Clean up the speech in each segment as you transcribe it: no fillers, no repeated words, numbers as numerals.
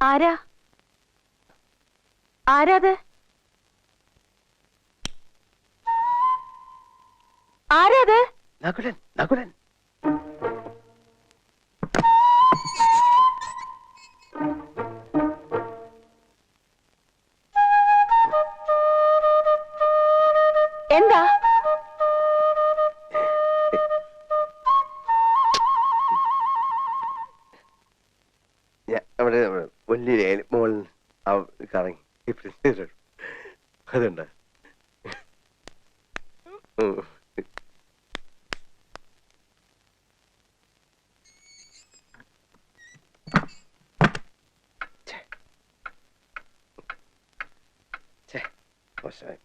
ആരാ ആരാത്? ആരാത്? നകുലൻ, നകുലൻ. എന്താ? അവിടെ വലിയ മോൾ കറങ്ങി അതുണ്ട്. മോശമായി.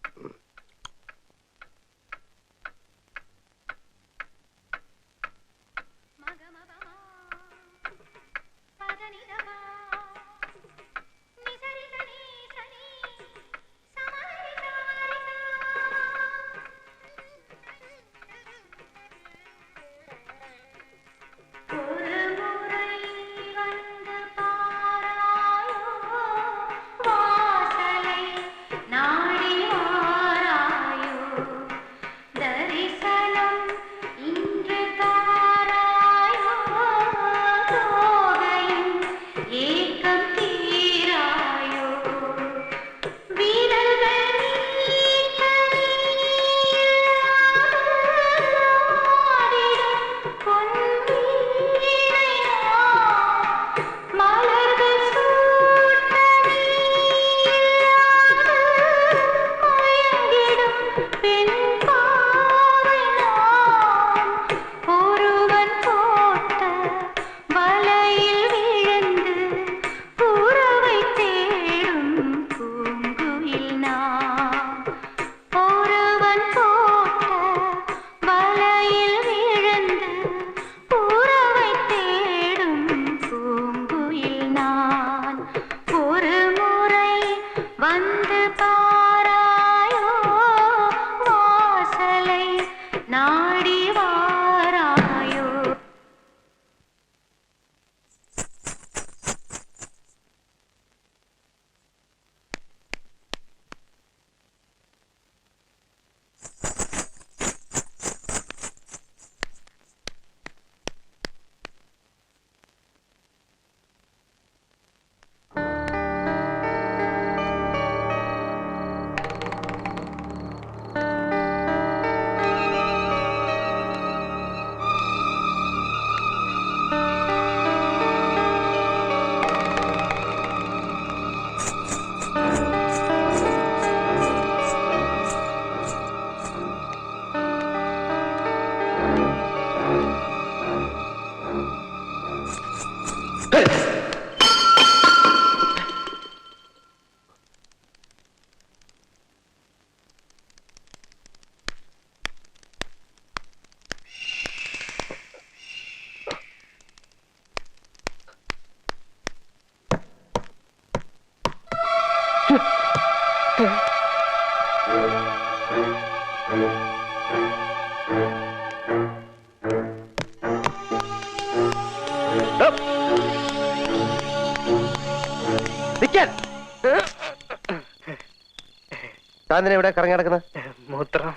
താൻ ഇവിടെ കറങ്ങി നടക്കുന്നത്? മൂത്രം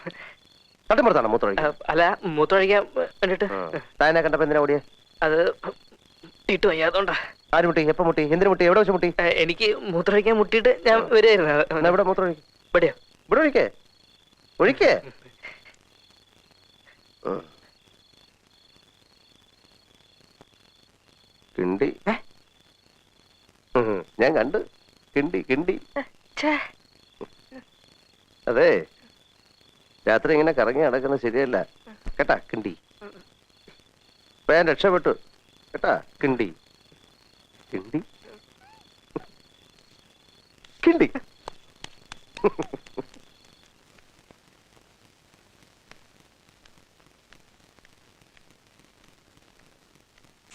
തട്ടിപ്പുറത്താണോ മൂത്രം? അല്ല, മൂത്രമൊഴിക്കാൻ വേണ്ടിട്ട്. താനെ കണ്ടപ്പോ എന്തിനാ ഓടിയെ? അത് ഇട്ട് വയ്യാത്തോണ്ടാ. ആര് മുട്ടി? എപ്പ മുട്ടി? എന്തിനു മുട്ടി? എവിടെ വെച്ച് മുട്ടി? എനിക്ക് മൂത്രമൊഴിക്കാൻ മുട്ടിയിട്ട് ഞാൻ വരുമായിരുന്നു. ഇവിടെ മൂത്രം ഒഴിക്കും. ഇവിടെയോ? ഇവിടെ ഒഴിക്കേ, ഒഴിക്കേ. കിണ്ടി ഞാൻ കണ്ട്. കിണ്ടി കിണ്ടി. അതെ, രാത്രി ഇങ്ങനെ കറങ്ങി നടക്കുന്നത് ശരിയല്ല കേട്ടാ കിണ്ടി. ഇപ്പൊ ഞാൻ രക്ഷപ്പെട്ടു കേട്ടാ കിണ്ടി. കിണ്ടി കിണ്ടി.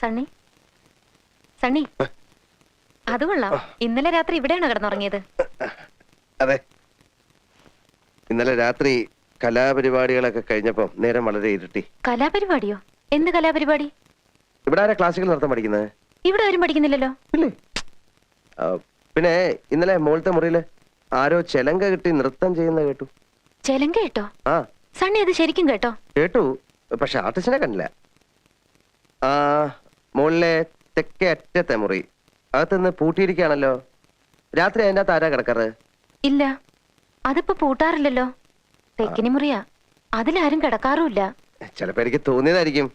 സണ്ണി, സണ്ണി, അത് കൊള്ളാം. ഇന്നലെ രാത്രി ഇവിടെയാണോ കിടന്നുറങ്ങിയത്? അതെ, ഇന്നലെ രാത്രി കലാപരിപാടികളൊക്കെ കഴിഞ്ഞപ്പോ നേരം വളരെ ഇരുട്ടി. കലാപരിപാടിയോ? എന്ത് കലാപരിപാടി? ഇവിടെ ആരാ ക്ലാസിക്കൽ നൃത്തം പഠിക്കുന്നത്? ഇവിടെ ആരും പഠിക്കുന്നില്ലല്ലോ. ഇല്ലേ? പിന്നെ ഇന്നലെ മുകളിലത്തെ മുറിയില് ആരോ ചെലങ്ക കിട്ടി നൃത്തം ചെയ്യുന്ന കേട്ടു. ചെലങ്ക കേട്ടോ? ആ സണ്ണി അത് ശരിക്കും കേട്ടോ? കേട്ടു, പക്ഷെ ആർട്ടിസ്റ്റിനെ കണ്ടില്ല. ആ മുകളിലെ തെക്കേ അറ്റത്തെ മുറി അകത്തുനിന്ന് പൂട്ടിയിരിക്കുകയാണല്ലോ. രാത്രി അതിൻ്റെ അകത്ത് ആരാ കിടക്കാറ്? ഇല്ല, അതിപ്പോ പൂട്ടാറില്ലല്ലോ. തെക്കിനി മുറിയാ, അതിലാരും കിടക്കാറുമില്ല. ചിലപ്പോ എനിക്ക് തോന്നിയതായിരിക്കും.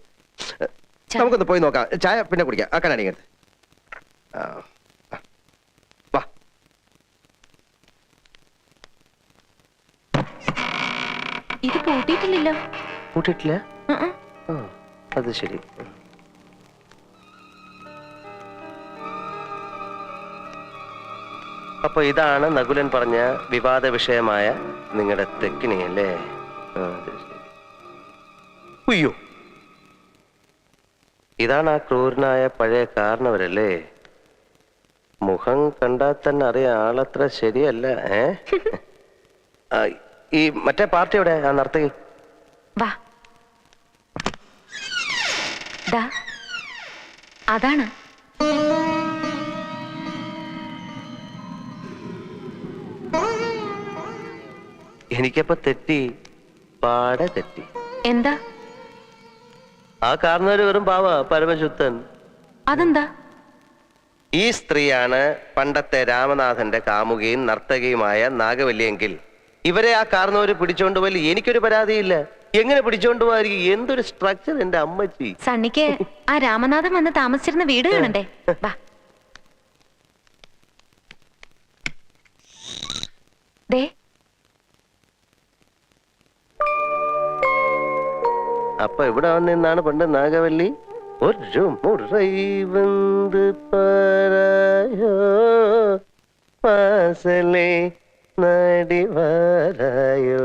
നമുക്കൊന്ന് പോയി നോക്കാം. ചായ പിന്നെ കുടിക്കാം. ആ കണ്ണാടി ഇങ്ങടുത്ത്. വാ. ഇത് പൂട്ടിയിട്ടില്ലല്ലോ. പൂട്ടിയിട്ടില്ല? അത് ശരി. അപ്പൊ ഇതാണ് നകുലൻ പറഞ്ഞ വിവാദ വിഷയമായ നിങ്ങളുടെ തെക്കിനി അല്ലേ? ഉയ്യോ, ഇതാണ് ആ ക്രൂരനായ പഴയ കാരണവരല്ലേ? മുഖം കണ്ടാൽ തന്നെ അറിയാം ആളത്ര ശരിയല്ല. ഈ മറ്റേ പാർട്ടി എവിടെ? ആ നർത്തകി വാ. ദാ, അതാണ്. എനിക്കപ്പോ തെറ്റി, പാടെ തെറ്റി. എന്താ? ആ കാരണവര് വെറും പാവ, പരമശുദ്ധൻ. അതെന്താ? ഈ സ്ത്രീയാണ് പണ്ടത്തെ രാമനാഥന്റെ കാമുകിയും നർത്തകിയുമായ നാഗവല്ലിയെങ്കിൽ ഇവരെ ആ കാരണവര് പിടിച്ചോണ്ടുപോയി എനിക്കൊരു പരാതിയില്ല. എങ്ങനെ പിടിച്ചോണ്ടുപോയിരിക്കും? എന്തൊരു സ്ട്രക്ചർ എന്റെ അമ്മച്ചി. സണ്ണിക്ക് ആ രാമനാഥൻ വന്ന് താമസിച്ചിരുന്ന വീട് കാണണ്ടേ? വാ. ദേ, അപ്പൊ ഇവിടെ വന്നിന്നാണ് പണ്ട് നാഗവല്ലി ഒരു മുറൈ വന്ന് പാരായോ പാസലേ നടി വാരായോ.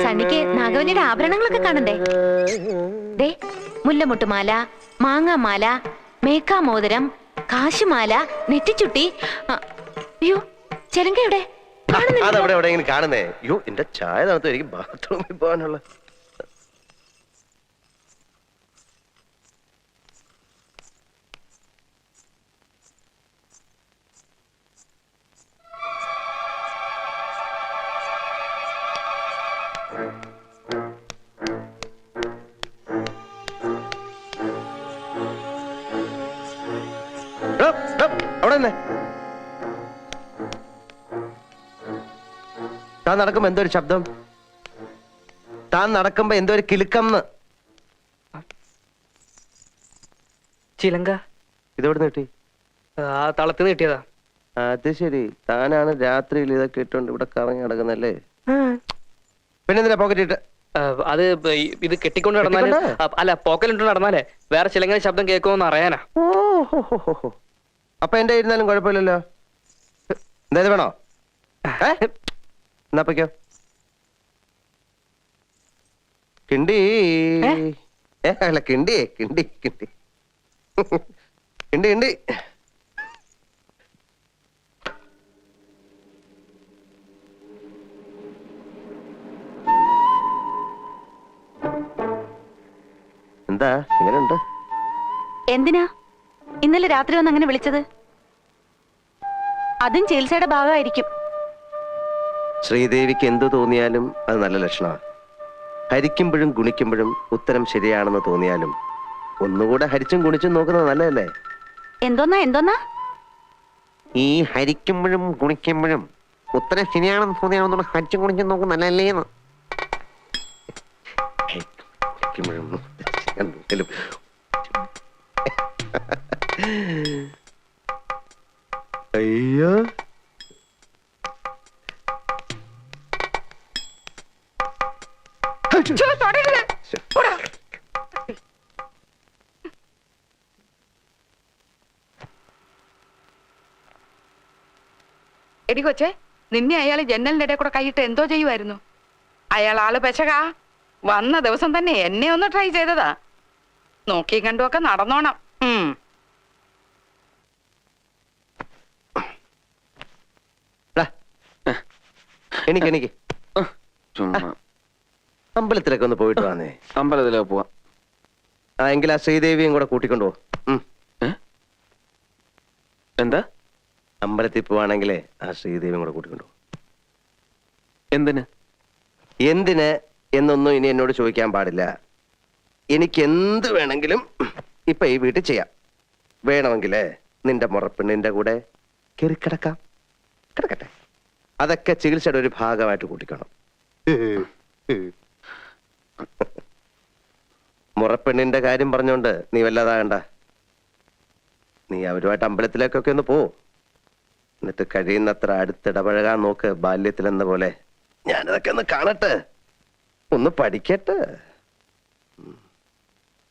സണ്ണിക്ക് നാഗവല്ലിയുടെ ആഭരണങ്ങളൊക്കെ കാണണ്ടേ? ദേ, മുല്ലമുട്ടുമാല, മാങ്ങാമാല, മേക്കാമോതിരം, കാശുമാല, നെറ്റിച്ചുട്ടി. അയ്യോ, ചെലങ്കയുടെ അതവിടെ എവിടെയെങ്കിലും കാണുന്നേ? അയ്യോ, എന്റെ ചായ തണുത്തു, എനിക്ക് ബാത്റൂമിൽ പോകാനുള്ള. അവിടെ തന്നെ താൻ നടക്കുമ്പോ എന്തോ ഒരു ശബ്ദം. താൻ നടക്കുമ്പോ എന്തോ ഒരു കിലുക്കം. ചിലങ്ക ഇതെവിടെ കിട്ടി? ആ തളത്തിന് കിട്ടിയതാ. അത് ശരി, താനാണ് രാത്രിയിൽ ഇതൊക്കെ ഇട്ടോണ്ട് ഇവിടെ കറങ്ങി നടക്കുന്നല്ലേ? പിന്നെന്തിനാ പോക്കറ്റ് ഇട്ട്? അത് ഇത് കെട്ടിക്കൊണ്ട് നടന്നാല്, അല്ല പോക്കലിട്ട് നടന്നാലേ വേറെ ചിലങ്ങനെ ശബ്ദം കേൾക്കുമെന്ന് അറിയാനാ. ഓഹോ, അപ്പൊ എന്റെ ഇരുന്നാലും കുഴപ്പമില്ലല്ലോ. എന്തായത് വേണോ? എന്നാപ്പോ കിണ്ടി. അല്ല, കിണ്ടി കിണ്ടി കിണ്ടി കിണ്ടി കിണ്ടി. എന്താ ഇങ്ങനെയുണ്ട്? എന്തിനാ ഇന്നലെ രാത്രി വന്ന് അങ്ങനെ വിളിച്ചത്? അതും ചികിത്സയുടെ ഭാഗമായിരിക്കും. ശ്രീദേവിക്ക് എന്തു തോന്നിയാലും അത് നല്ല ലക്ഷണമാണ്. ഹരിക്കുമ്പോഴും ഗുണിക്കുമ്പോഴും ഉത്തരം ശരിയാണെന്ന് തോന്നിയാലും ഒന്നുകൂടെ ഹരിച്ചും ഗുണിച്ചും നോക്കുന്നത് നല്ലതല്ലേ? എന്തോന്നാ ഈ ഹരിക്കുമ്പോഴും ഗുണിക്കുമ്പോഴും ഉത്തരം ശരിയാണെന്ന് തോന്നിയാണെന്നുള്ള ഹരിച്ചും ഗുണിച്ചും നോക്കുന്നത് നല്ലതല്ലേന്ന്. അയ്യോ, എടി കൊച്ചെ, നിന്നെ അയാൾ ജനലിന്റെ ഇടയിൽ കൂടെ കൈയിട്ട് എന്തോ ചെയ്യുമായിരുന്നു. അയാൾ ആള് പെശകാ. വന്ന ദിവസം തന്നെ എന്നെ ഒന്ന് ട്രൈ ചെയ്തതാ. നോക്കി കണ്ടുമൊക്കെ നടന്നോണം. അമ്പലത്തിലൊക്കെ ഒന്ന് പോയിട്ട് വന്നേ. അമ്പലത്തിലൊക്കെ പോവാം. ആ എങ്കിൽ ആ ശ്രീദേവിയും കൂടെ കൂട്ടിക്കൊണ്ടുപോ. എന്താ? അമ്പലത്തിൽ പോവാണെങ്കിലേ ആ ശ്രീദേവിയും കൂടെ കൂട്ടിക്കൊണ്ടുപോ. എന്തിന്? എന്തിന് എന്നൊന്നും ഇനി എന്നോട് ചോദിക്കാൻ പാടില്ല. എനിക്ക് എന്ത് വേണമെങ്കിലും ഇപ്പൊ ഈ വീട്ടിൽ ചെയ്യാം. വേണമെങ്കിലേ നിന്റെ മുറപ്പെണ്ണിന്റെ കൂടെ കയറി കിടക്കാം. കിടക്കട്ടെ. അതൊക്കെ ചികിത്സയുടെ ഒരു ഭാഗമായിട്ട് കൂട്ടിക്കണം. മുറപ്പെണ്ണിന്റെ കാര്യം പറഞ്ഞോണ്ട് നീ വല്ലാതാകണ്ട. നീ അവരുമായിട്ട് അമ്പലത്തിലേക്കൊക്കെ ഒന്ന് പോ. എന്നിട്ട് കഴിയുന്നത്ര അടുത്തിടപഴകാൻ നോക്ക്. ബാല്യത്തിലെന്ന പോലെ ഞാനതൊക്കെ ഒന്ന് കാണട്ടെ, ഒന്ന് പഠിക്കട്ടെ.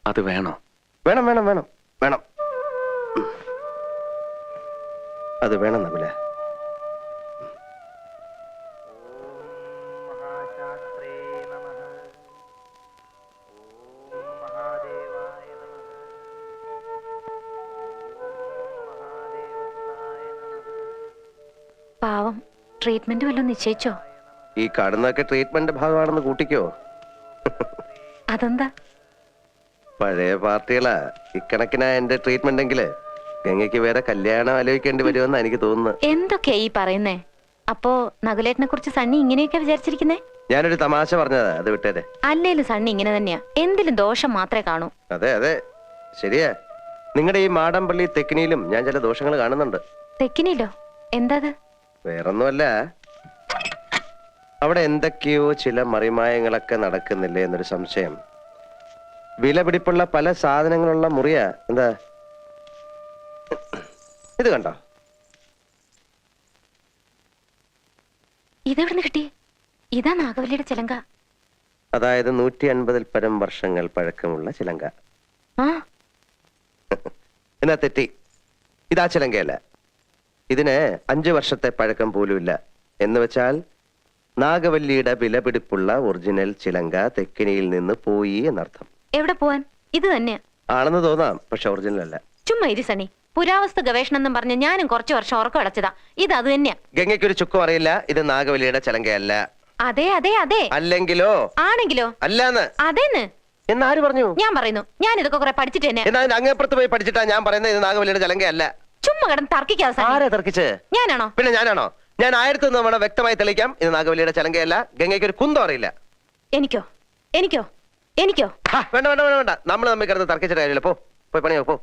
അത് വേണോ? വേണം വേണം വേണം വേണം. അത് വേണം നബില. പാവം, ട്രീറ്റ്മെന്റ് വല്ലതും നിശ്ചയിച്ചോ? ഈ കാണുന്നതൊക്കെ ട്രീറ്റ്മെന്റ് ഭാഗമാണെന്ന് കൂട്ടിക്കോ. അതെന്താ? പഴയ പാർട്ടികളാ ഇക്കണക്കിനാ എന്റെ ട്രീറ്റ്മെന്റ് എങ്കില് ഗംഗയ്ക്ക് വേറെ കല്യാണം ആലോചിക്കേണ്ടി വരുമെന്നാ എനിക്ക് തോന്നുന്നത്. എന്തൊക്കെയാ ഈ പറയുന്നേ? അപ്പോ നകുലേട്ടനെ കുറിച്ച് സണ്ണി ഇങ്ങനെയൊക്കെ വിചാരിച്ചിരിക്കുന്നേ? ഞാനൊരു തമാശ പറഞ്ഞതാ, അത് വിട്ടേരെ. അല്ലേലും സണ്ണി ഇങ്ങനെ തന്നെയാ, എന്തിലും ദോഷം മാത്രമേ കാണൂ. അതെ അതെ ശരിയാ. നിങ്ങളുടെ ഈ മാടമ്പള്ളി തെക്കിനിയിലും ഞാൻ ചില ദോഷങ്ങൾ കാണുന്നുണ്ട്. തെക്കിനില്ലോ? എന്താ? വേറൊന്നുമല്ല, അവിടെ എന്തൊക്കെയോ ചില മറിമായങ്ങളൊക്കെ നടക്കുന്നില്ലേ എന്നൊരു സംശയം. വിലപിടിപ്പുള്ള പല സാധനങ്ങളുള്ള മുറിയാ. എന്താ ഇത് കണ്ടോ? ഇതെവിടുന്ന് കിട്ടി? ഇതാ നാഗവല്ലിയുടെ ചിലങ്ക. അതായത് 150 പരം വർഷങ്ങൾ പഴക്കമുള്ള ചിലങ്ക. ആ എന്നാ തെറ്റി. ഇതാ ചിലങ്കയല്ല. ഇതിന് 5 വർഷത്തെ പഴക്കം പോലുമില്ല. എന്ന് വെച്ചാൽ നാഗവല്ലിയുടെ വിലപിടിപ്പുള്ള ഒറിജിനൽ ചിലങ്ക തെക്കിനിയിൽ നിന്ന് പോയി എന്നർത്ഥം. എവിടെ പോവാൻ? ഇത് തന്നെയാ ആണെന്ന് തോന്നാം, പക്ഷെ ഒറിജിനൽ അല്ല. ചുമ്മാ ഇരി സണ്ണി. പുരാവസ്തു ഗവേഷണം എന്നും പറഞ്ഞ് ഞാനും കുറച്ചു വർഷം ഉറക്കം അടച്ചതാ. ഇത് അത് തന്നെയാ. ഗംഗയ്ക്കൊരു ചുക്കും അറിയില്ല. ഇത് നാഗവല്ലിയുടെ ചിലങ്കയല്ല. അതെ അതെ അതെ. അല്ലെങ്കിലോ? ആണെങ്കിലോ? അല്ലാന്ന്. അതേന്ന് എന്നാര് പറഞ്ഞു? ഞാൻ പറയുന്നു. ഞാൻ ഇതൊക്കെ കുറെ പഠിച്ചിട്ട് തന്നെ. എന്നാ അങ്ങേപ്പുറത്ത് പോയി പഠിച്ചിട്ടാ ഞാൻ പറയുന്നത് ഇത് നാഗവല്ലിയുടെ ചിലങ്കയല്ല. ചുമ്മാ കിടന്ന് തർക്കിക്കാതെ സണ്ണി. ആരാ തർക്കിച്ച്? ഞാനാണോ? പിന്നെ ഞാനാണോ? ഞാൻ 1001 തവണ വ്യക്തമായി തെളിയിക്കാം, ഇത് നാഗവല്ലിയുടെ ചിലങ്കയല്ല. ഗംഗയ്ക്ക് ഒരു കുന്തം അറിയില്ല. എനിക്കോ? എനിക്കോ? എനിക്കോ? വേണ്ട വേണ്ട വേണ്ട വേണ്ട. നമ്മൾ തമ്മിൽ കിടന്ന് തർക്കിച്ചിട്ട് കാര്യമില്ല. പോയി പണിയോ പോ.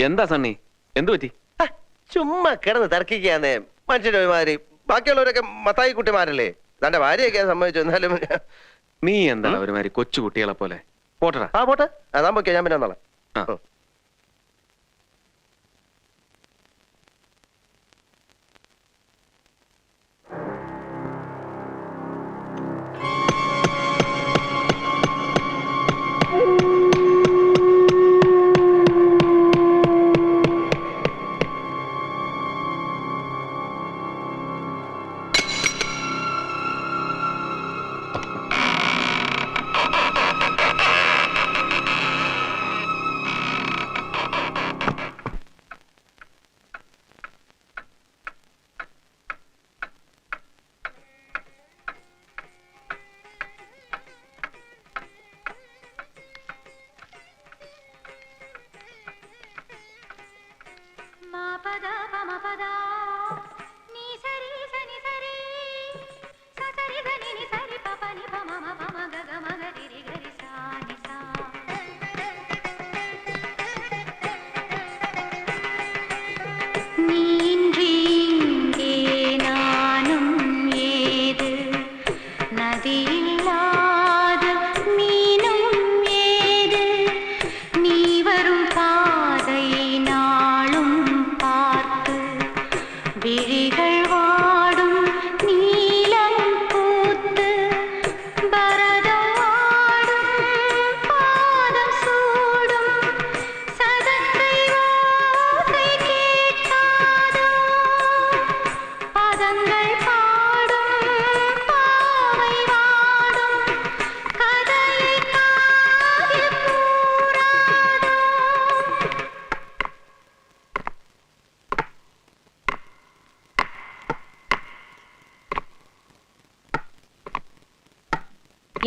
എന്താ സണ്ണി, എന്തു പറ്റി? ചുമ്മാ കിടന്ന് തർക്കിക്കാന്നേ. മനുഷ്യര് ഒരുമാതിരി. ബാക്കിയുള്ളവരൊക്കെ മത്തായി കുട്ടിമാരല്ലേ. തന്റെ ഭാര്യയൊക്കെ സമ്മതിച്ചു. എന്നാലും നീ എന്താണ് ഒരുമാതിരി കൊച്ചു കുട്ടികളെ പോലെ? പോട്ടടാ. പോട്ടെ. അതാ പൊക്കെ ഞാൻ പിന്നെ വന്നോളാം. ആ.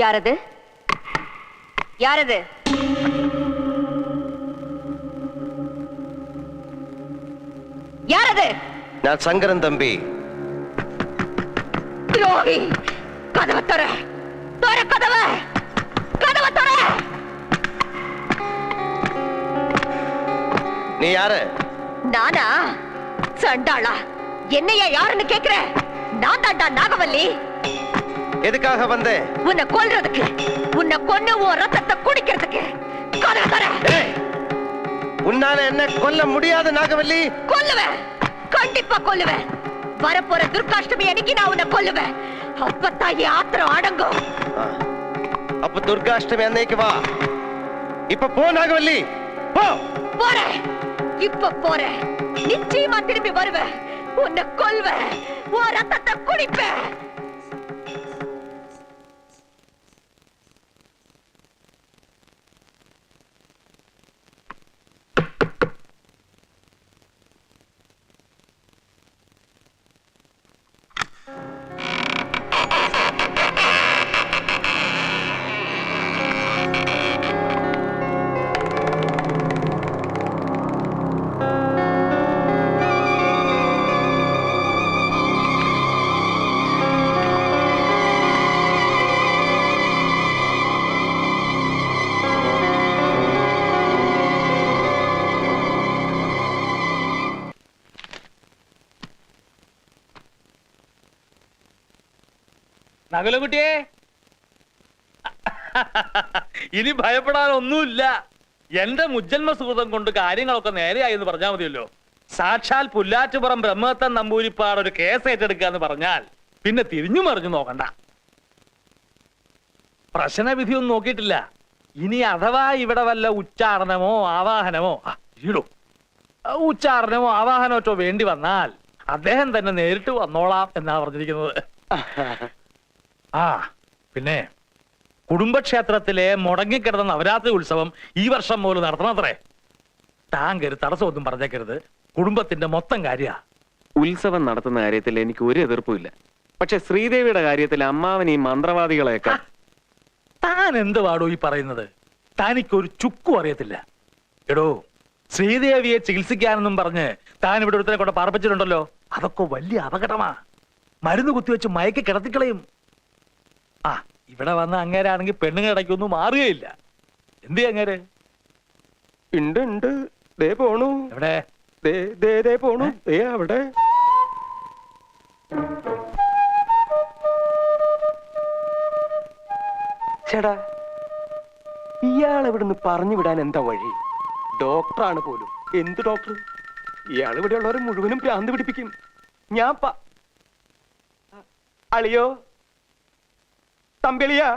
யாரது? யாரது? யாரது? ഞാൻ ശങ്കരൻ തമ്പി. துரோகி! கதவை தர! தர கதவை! கதவை தர! നീ ആര്? நானா? சண்டாளா! என்னையா யாருன்னு கேக்குற? நான் தாண்டா நாகவல்லி. എതുക്കാக വന്നേ? உன்னை கொல்றதுக்கு, உன்னை கொன்னு உன் ரத்தத்தை குடிக்கிறதுக்கு. கதவை தர! உன்னால என்ன கொல்ல முடியாது நாகவல்லி. கொல்லுவேன், கண்டிப்பா கொல்லுவேன். வரப்போற துர்காஷ்டமி அன்னைக்கு நான் உன்னை கொல்லுவேன். அப்பத்தான் என் ஆத்திரம் அடங்கும். அப்ப துர்காஷ்டமி அன்னைக்கு வா. இப்ப போ நாகவல்லி, போ. போறேன், இப்ப போறேன். நிச்சயமா திரும்பி வருவேன். உன்னை கொல்வேன், உன் ரத்தத்தை குடிப்பேன். നകുലകുട്ടിയെ, ഇനി ഭയപ്പെടാനൊന്നുമില്ല. എന്റെ മുജ്ജന്മ സുഹൃതം കൊണ്ട് കാര്യങ്ങളൊക്കെ നേരെയായി എന്ന് പറഞ്ഞാൽ മതിയല്ലോ. സാക്ഷാൽ പുല്ലാറ്റുപുറം ബ്രഹ്മത്തൻ നമ്പൂരിപ്പാട് ഒരു കേസ് ഏറ്റെടുക്കുക എന്ന് പറഞ്ഞാൽ പിന്നെ തിരിഞ്ഞു മറിഞ്ഞു നോക്കണ്ട. പ്രശ്നവിധിയൊന്നും നോക്കിയിട്ടില്ല. ഇനി അഥവാ ഇവിടെ വല്ല ഉച്ചാരണമോ ആവാഹനമോ ഉച്ചാരണമോ ആവാഹനമോ വേണ്ടി വന്നാൽ അദ്ദേഹം തന്നെ നേരിട്ട് വന്നോളാം എന്നാ പറഞ്ഞിരിക്കുന്നത്. ആ പിന്നെ കുടുംബക്ഷേത്രത്തിലെ മുടങ്ങിക്കിടന്ന നവരാത്രി ഉത്സവം ഈ വർഷം മുതൽ നടത്തണത്രേ. താങ്കര് തടസ്സമൊന്നും പറഞ്ഞേക്കരുത്. കുടുംബത്തിന്റെ മൊത്തം കാര്യ. ഉത്സവം നടത്തുന്ന കാര്യത്തിൽ എനിക്ക് ഒരു എതിർപ്പുമില്ല. പക്ഷെ ശ്രീദേവിയുടെ കാര്യത്തിൽ അമ്മാവൻ ഈ മന്ത്രവാദികളെയൊക്കെ. താൻ എന്ത് പാടോ ഈ പറയുന്നത്? തനിക്കൊരു ചുക്കും അറിയത്തില്ല. എടോ, ശ്രീദേവിയെ ചികിത്സിക്കാനെന്നും പറഞ്ഞ് താൻ ഇവിടെ ഒരുത്തനെ കൊണ്ട് പാർപ്പിച്ചിട്ടുണ്ടല്ലോ. അതൊക്കെ വലിയ അപകടമാ. മരുന്ന് കുത്തിവെച്ച് മയക്കി കിടത്തിക്കളയും. ആ, ഇവിടെ വന്ന അങ്ങേരാണെങ്കിൽ പെണ്ണുങ്ങൾ ഇടയ്ക്കൊന്നും മാറുകയില്ല. എന്ത് അങ്ങേര്? ഉണ്ട് ഉണ്ട്, ദേ പോണു. എവിടെ? ദേ പോണു, ദേ അവിടെ. ചേടാ, ഇയാൾ ഇവിടുന്ന് പറഞ്ഞു വിടാൻ എന്താ വഴി? ഡോക്ടറാണ് പോലും. എന്ത് ഡോക്ടർ? ഇയാൾ ഇവിടെ ഉള്ളവരെ മുഴുവനും ഭ്രാന്ത് പിടിപ്പിക്കും. ഞാൻ അളിയോ, തമ്പിളിയാ,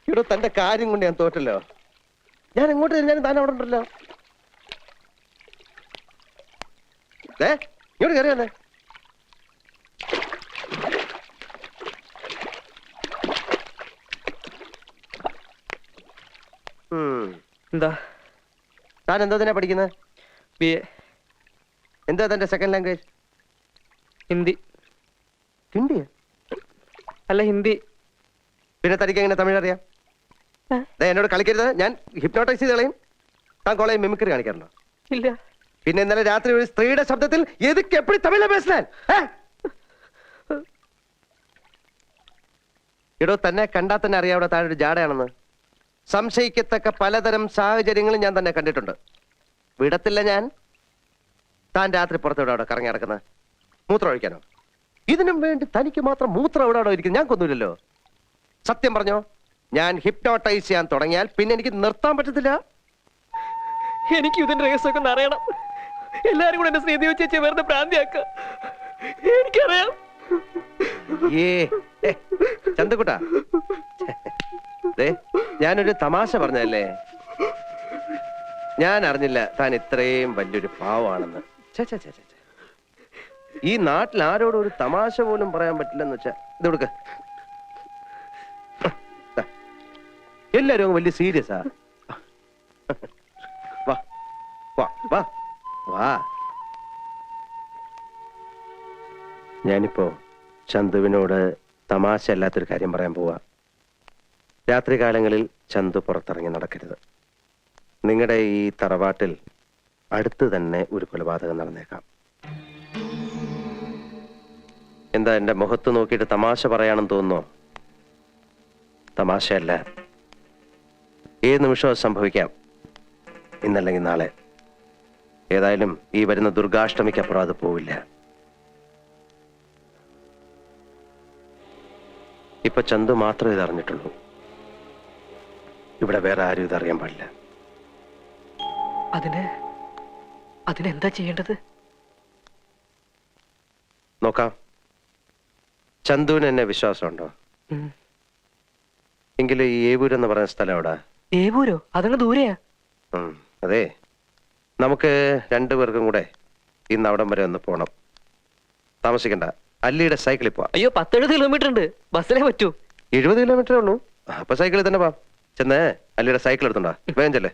ഇവിടെ തന്റെ കാര്യം കൊണ്ട് ഞാൻ തോറ്റല്ലോ. ഞാൻ എങ്ങോട്ട് തിരിഞ്ഞാലും താൻ അവിടെ ഉണ്ടല്ലോ. ഇങ്ങോട്ട് കയറി വന്നേ. എന്താ താൻ എന്താ തന്നെ പഠിക്കുന്നത്? BA എന്താ തന്റെ സെക്കൻഡ് ലാംഗ്വേജ്? ഹിന്ദി. ഹിന്ദിയാ? അല്ല, ഹിന്ദി. പിന്നെ തനിക്ക് എങ്ങനെ തമിഴ് അറിയാം? എന്നോട് കളിക്കരുത്, ഞാൻ ഹിപ്നോട്ടൈസ് ചെയ്ത് കളയും. താൻ കോളേജ് മിമിക്രി കാണിക്കാറുണ്ടോ? ഇല്ല. പിന്നെ ഇന്നലെ രാത്രി ഒരു സ്ത്രീയുടെ ശബ്ദത്തിൽ എതുക്ക് എപ്പടി തമിഴ് പേശാൻ? എടോ, തന്നെ കണ്ടാ തന്നെ അറിയാം അവിടെ താഴെ ഒരു ജാടയാണെന്ന്. സംശയിക്കത്തക്ക പലതരം സാഹചര്യങ്ങളും ഞാൻ തന്നെ കണ്ടിട്ടുണ്ട്. വിടത്തില്ല ഞാൻ. താൻ രാത്രി പുറത്തെവിടെ അവിടെ കറങ്ങി നടക്കുന്നത്? മൂത്രം ഒഴിക്കാനോ? ഇതിനും വേണ്ടി തനിക്ക് മാത്രം മൂത്രം എവിടെ അവിടെ ഇരിക്കുന്നത്? ഞാൻ കൊന്നില്ലല്ലോ. സത്യം പറഞ്ഞോ, ഞാൻ ഹിപ്നോട്ടൈസ് ചെയ്യാൻ തുടങ്ങിയാൽ പിന്നെ എനിക്ക് നിർത്താൻ പറ്റത്തില്ല. എനിക്ക് ഇതിന്റെ രഹസ്യമൊക്കെ ഒന്ന് അറിയണം. എല്ലാരും കൂടെ എന്നെ ശ്രീദേവി ചേച്ചി വെറുതെ ഭ്രാന്തിയാക്ക. എനിക്കറിയാം. ചന്തക്കുട്ടാ, ഞാനൊരു തമാശ പറഞ്ഞല്ലേ. ഞാൻ അറിഞ്ഞില്ല താൻ ഇത്രയും വലിയൊരു പാവാണെന്ന്. ഈ നാട്ടിൽ ആരോടും ഒരു തമാശ പോലും പറയാൻ പറ്റില്ലെന്ന് വെച്ചാ ഇത് കൊടുക്ക. എല്ലാരും വലിയ സീരിയസാ. വാ വാ വാ വാ. ഞാനിപ്പോ ചന്തുവിനോട് തമാശ അല്ലാത്തൊരു കാര്യം പറയാൻ പോവാ. രാത്രികാലങ്ങളിൽ ചന്തു പുറത്തിറങ്ങി നടക്കരുത്. നിങ്ങളുടെ ഈ തറവാട്ടിൽ അടുത്ത് തന്നെ ഒരു കൊലപാതകം നടന്നേക്കാം. എന്താ എന്റെ മുഖത്ത് നോക്കിയിട്ട് തമാശ പറയാണെന്ന് തോന്നുന്നോ? തമാശയല്ല, ഏത് നിമിഷവും അത് സംഭവിക്കാം. ഇന്നല്ലെങ്കിൽ നാളെ. ഏതായാലും ഈ വരുന്ന ദുർഗാഷ്ടമിക്കപ്പുറം അത് പോവില്ല. ഇപ്പൊ ചന്തു മാത്രമേ ഇതറിഞ്ഞിട്ടുള്ളൂ. ഇവിടെ വേറെ ആരും ഇതറിയാൻ പാടില്ല. അതിനെന്താ ചെയ്യേണ്ടത്? നോക്കാം. ചന്തുവിന് എന്നെ വിശ്വാസമുണ്ടോ? എങ്കിലും ഈ ഏവൂർ എന്ന് പറയുന്ന സ്ഥലം എവിടാ? ഏവൂരോ? അതങ്ങ് ദൂരെയാ. അതെ, നമുക്ക് രണ്ടുപേർക്കും കൂടെ ഇന്ന് അവിടം വരെ ഒന്ന് പോണം. താമസിക്കണ്ട, അല്ലിയുടെ സൈക്കിളിൽ പോവാം. അയ്യോ, 10-70 കിലോമീറ്റർ ഉണ്ട്. ബസ്സിലേ പറ്റൂ. 70 കിലോമീറ്ററേ ഉള്ളൂ. അപ്പൊ സൈക്കിളിൽ തന്നെ പോവാം. ചെന്ന് അല്ലിയുടെ സൈക്കിൾ എടുത്തുണ്ടോ? വേഗം ചെല്ലേ.